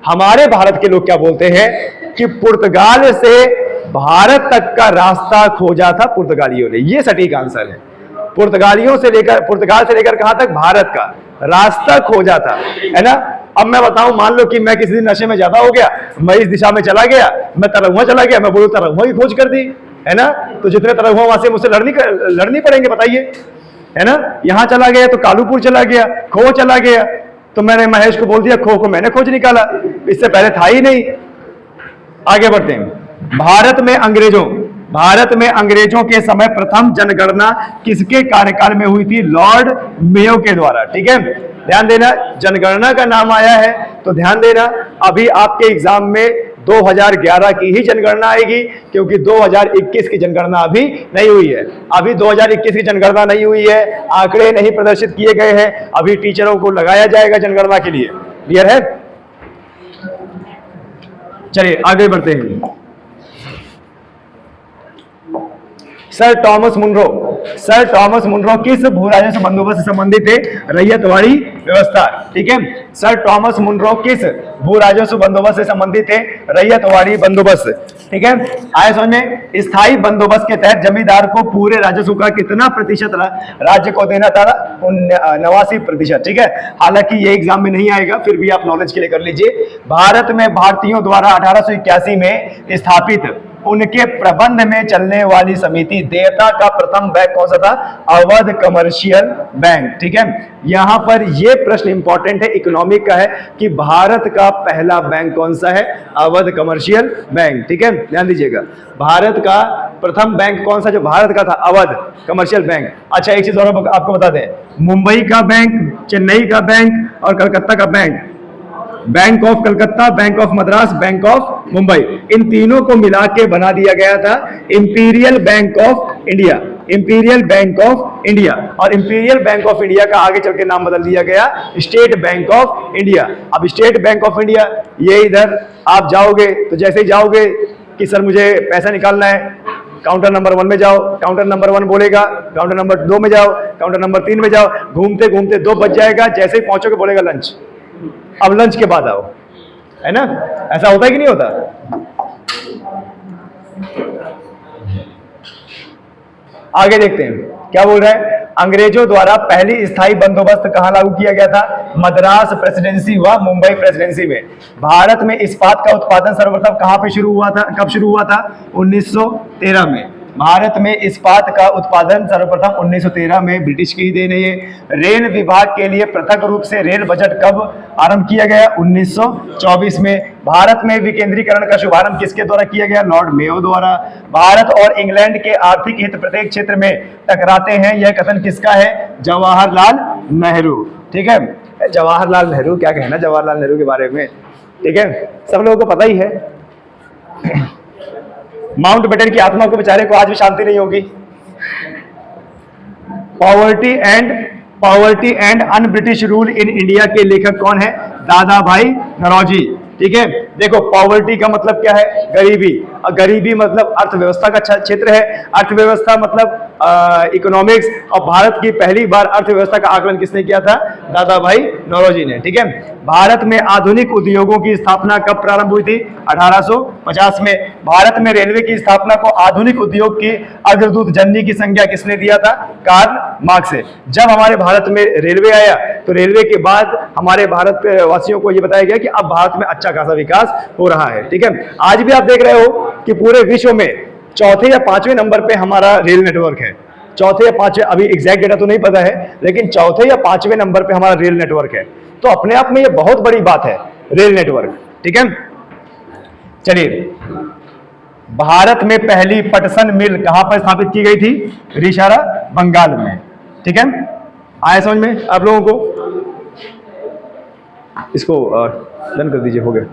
हमारे भारत के लोग क्या बोलते हैं कि पुर्तगाल से भारत तक का रास्ता खोजा था पुर्तगालियों ने। ये सटीक आंसर है। पुर्तगाल से लेकर कहां तक? भारत का रास्ता खोजा था, है ना? अब मैं बताऊं, मान लो कि मैं किसी दिन नशे में ज्यादा हो गया, मैं इस दिशा में चला गया, मैं तरहुआ चला गया, मैं बोलूं तरहुआ की खोज कर दी, है ना? तो जितने तरहुआ वहां से मुझसे लड़नी पड़ेंगे, बताइए, है ना? यहां चला गया तो कालूपुर चला गया, खो चला गया, तो मैंने महेश को बोल दिया खो को मैंने खोज निकाला, इससे पहले था ही नहीं। आगे बढ़ते हैं। भारत में अंग्रेजों के समय प्रथम जनगणना किसके कार्यकाल में हुई थी? लॉर्ड मेयो के द्वारा। ठीक है, ध्यान देना, जनगणना का नाम आया है तो ध्यान देना। अभी आपके एग्जाम में 2011 की ही जनगणना आएगी, क्योंकि 2021 की जनगणना अभी नहीं हुई है। अभी 2021 की जनगणना नहीं हुई है, आंकड़े नहीं प्रदर्शित किए गए हैं, अभी टीचरों को लगाया जाएगा जनगणना के लिए। क्लियर है? चलिए आगे बढ़ते हैं। सर टॉमस मुनरो किस भू राजस्व बंदोबस्त से संबंधित है? रैयतवाड़ी व्यवस्था। ठीक है, सर टॉमस मुनरो किस भू राजस्व बंदोबस्त से संबंधित है? रैयतवाड़ी बंदोबस्त। ठीक है, आए समझ में। स्थायी बंदोबस्त के तहत जमींदार को पूरे राजस्व का कितना प्रतिशत राज्य को देना था? 89%। ठीक है, हालांकि ये एग्जाम में नहीं आएगा, फिर भी आप नॉलेज के लिए कर लीजिए। भारत में भारतीयों द्वारा 1881 में स्थापित उनके प्रबंध में चलने वाली समिति देयता का प्रथम बैंक कौन सा था? Awadh commercial bank. ठीक है, यहां पर यह प्रश्न इंपॉर्टेंट है, इकोनॉमिक का है, कि भारत का पहला बैंक कौन सा है? Awadh commercial bank. ठीक है, ध्यान दीजिएगा, भारत का प्रथम बैंक कौन सा जो भारत का था? Awadh commercial bank. अच्छा, एक चीज और आपको बता दें, मुंबई का बैंक, चेन्नई का बैंक और कलकत्ता का bank, bank of Calcutta, bank of Madras, bank of Mumbai, इन तीनों को मिला के बना दिया गया था imperial bank of India. Imperial bank of India, और इंपीरियल बैंक ऑफ इंडिया का आगे चल के नाम बदल दिया गया स्टेट बैंक ऑफ इंडिया। अब स्टेट बैंक ऑफ इंडिया, ये इधर आप जाओगे तो जैसे ही जाओगे कि सर मुझे पैसा निकालना है, काउंटर नंबर 1 में जाओ, काउंटर नंबर 1 बोलेगा, काउंटर नंबर 2 में जाओ, काउंटर नंबर 3 में जाओ, घूमते घूमते 2 बज जाएगा, जैसे ही पहुंचोगे बोलेगा लंच, अब लंच के बाद आओ, है ना? ऐसा होता है कि नहीं होता? आगे देखते हैं क्या बोल रहा है। अंग्रेजों द्वारा पहली स्थायी बंदोबस्त कहां लागू किया गया था? मद्रास प्रेसिडेंसी व मुंबई प्रेसिडेंसी में। भारत में इस्पात का उत्पादन सर्वप्रथम कहां पे शुरू हुआ था? कब शुरू हुआ था? 1913 में। भारत में इस्पात का उत्पादन सर्वप्रथम 1913 में, ब्रिटिश की ही देन है ये। रेल विभाग के लिए पृथक रूप से रेल बजट कब आरंभ किया गया? 1924 में। भारत में विकेंद्रीकरण का शुभारंभ किसके द्वारा किया गया? लॉर्ड मेयो द्वारा। भारत और इंग्लैंड के आर्थिक हित प्रत्येक क्षेत्र में टकराते हैं, यह कथन किसका है? जवाहरलाल नेहरू। ठीक है, जवाहरलाल नेहरू, क्या कहना जवाहरलाल नेहरू के बारे में, ठीक है, सब लोगों को पता ही है। माउंट बेटन की आत्मा को बेचारे को आज भी शांति नहीं होगी। Poverty and un British rule in India के लेखक कौन है? दादा भाई नौरोजी। ठीक है, देखो पॉवर्टी का मतलब क्या है? गरीबी, और गरीबी मतलब अर्थव्यवस्था का क्षेत्र है। अर्थव्यवस्था मतलब इकोनॉमिक्स, और भारत की पहली बार अर्थव्यवस्था का आकलन किसने किया था? दादा भाई नौरोजी ने। ठीक है, भारत में आधुनिक उद्योगों की स्थापना कब प्रारंभ हुई थी? 1850 में। भारत में रेलवे की स्थापना को आधुनिक उद्योग की अग्रदूत जननी की संज्ञा किसने दिया था? कार्ल मार्क्स से। जब हमारे भारत में रेलवे आया तो रेलवे के बाद हमारे भारत वासियों को यह बताया गया कि अब भारत में अच्छा खासा विकास हो रहा है। ठीक है, आज भी आप देख रहे हो कि पूरे विश्व में चौथे या पांचवें नंबर पे हमारा रेल नेटवर्क है। चौथे या पांचवें, अभी एग्जैक्ट डेटा तो नहीं पता है, लेकिन चौथे या पांचवें नंबर पे हमारा रेल नेटवर्क है। तो अपने आप में ये बहुत बड़ी बात है, रेल नेटवर्क। ठीक है, चलिए, भारत में पहली पटसन मिल कहां पर स्थापित की गई थी? रिशारा, बंगाल में। ठीक है, आया समझ में आप लोगों को? इसको डन कर दीजिए, हो गया।